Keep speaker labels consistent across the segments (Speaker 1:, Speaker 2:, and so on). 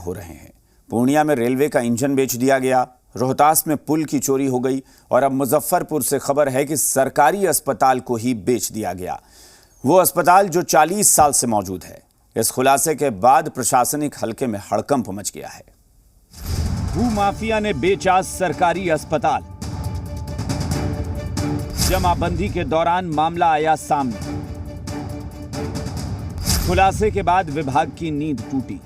Speaker 1: हो रहे हैं। पूर्णिया में रेलवे का इंजन बेच दिया गया, रोहतास में पुल की चोरी हो गई और अब मुजफ्फरपुर से खबर है कि सरकारी अस्पताल को ही बेच दिया गया, वो अस्पताल जो 40 साल से मौजूद है। इस खुलासे के बाद प्रशासनिक हलके में हड़कंप मच गया है। भूमाफिया ने बेचा सरकारी अस्पताल। जमाबंदी के दौरान मामला आया सामने। खुलासे के बाद विभाग की नींद टूटी।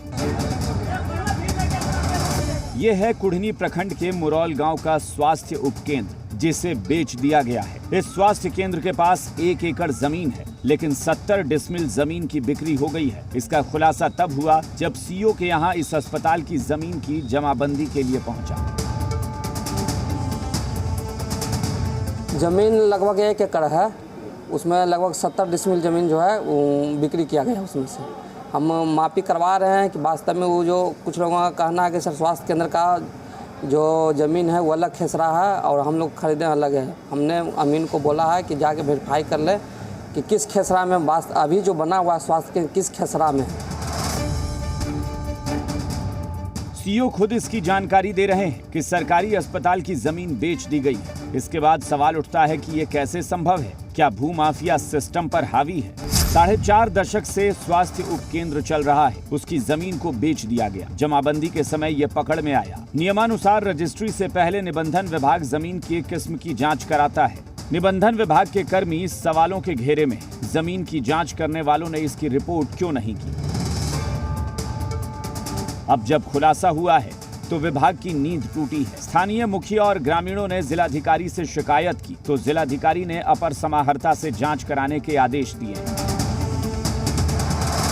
Speaker 1: यह है कुढ़नी प्रखंड के मुरौल गांव का स्वास्थ्य उपकेंद्र, जिसे बेच दिया गया है। इस स्वास्थ्य केंद्र के पास 1 एकड़ जमीन है, लेकिन 70 डिसमिल जमीन की बिक्री हो गई है। इसका खुलासा तब हुआ जब सीओ के यहां इस अस्पताल की जमीन की जमाबंदी के लिए पहुंचा।
Speaker 2: जमीन लगभग 1 एकड़ है, उसमें लगभग 70 डिसमिल ज़मीन जो है वो बिक्री किया गया है। उसमें से हम मापी करवा रहे हैं कि वास्तव में वो जो कुछ लोगों का कहना है कि सर स्वास्थ्य केंद्र का जो ज़मीन है वो अलग खेसरा है और हम लोग खरीदे अलग है। हमने अमीन को बोला है कि जाके वेरीफाई कर ले कि किस खेसरा में अभी जो बना हुआ स्वास्थ्य केंद्र किस खेसरा में है।
Speaker 1: सीओ खुद इसकी जानकारी दे रहे हैं कि सरकारी अस्पताल की जमीन बेच दी गई है। इसके बाद सवाल उठता है कि ये कैसे संभव है? क्या भूमाफिया सिस्टम पर हावी है? 4.5 दशक से स्वास्थ्य उपकेंद्र चल रहा है, उसकी जमीन को बेच दिया गया। जमाबंदी के समय ये पकड़ में आया। नियमानुसार रजिस्ट्री से पहले निबंधन विभाग जमीन की किस्म की जांच कराता है। निबंधन विभाग के कर्मी इस सवालों के घेरे में, जमीन की जांच करने वालों ने इसकी रिपोर्ट क्यों नहीं की? अब जब खुलासा हुआ है तो विभाग की नींद टूटी है। स्थानीय मुखिया और ग्रामीणों ने जिलाधिकारी से शिकायत की तो जिलाधिकारी ने अपर समाहर्ता से जांच कराने के आदेश दिए।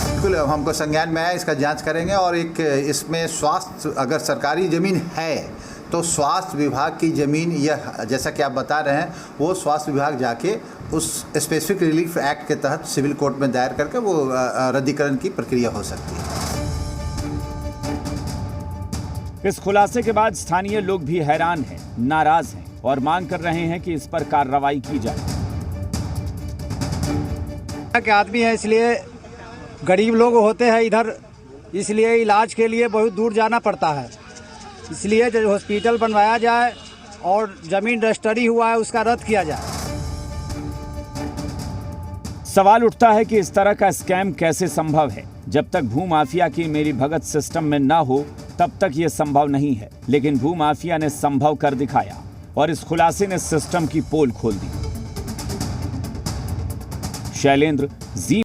Speaker 3: बिल्कुल हमको संज्ञान में आया, इसका जांच करेंगे और एक इसमें स्वास्थ्य अगर सरकारी ज़मीन है तो स्वास्थ्य विभाग की ज़मीन यह जैसा कि आप बता रहे हैं वो स्वास्थ्य विभाग जाके उस स्पेसिफिक रिलीफ एक्ट के तहत सिविल कोर्ट में दायर करके वो रद्दीकरण की प्रक्रिया हो सकती है।
Speaker 1: इस खुलासे के बाद स्थानीय लोग भी हैरान हैं, नाराज हैं और मांग कर रहे हैं कि इस पर कार्रवाई की जाए।
Speaker 4: के आदमी है, इसलिए गरीब लोग होते हैं इधर, इसलिए इलाज के लिए बहुत दूर जाना पड़ता है। इसलिए जो हॉस्पिटल बनवाया जाए और जमीन रजिस्ट्री हुआ है उसका रद्द किया जाए।
Speaker 1: सवाल उठता है कि इस तरह का स्कैम कैसे संभव है? जब तक भूमाफिया की मेरी भगत सिस्टम में ना हो तब तक ये संभव नहीं है, लेकिन भूमाफिया ने संभव कर दिखाया और इस खुलासे ने सिस्टम की पोल खोल दी। शैलेंद्र, जी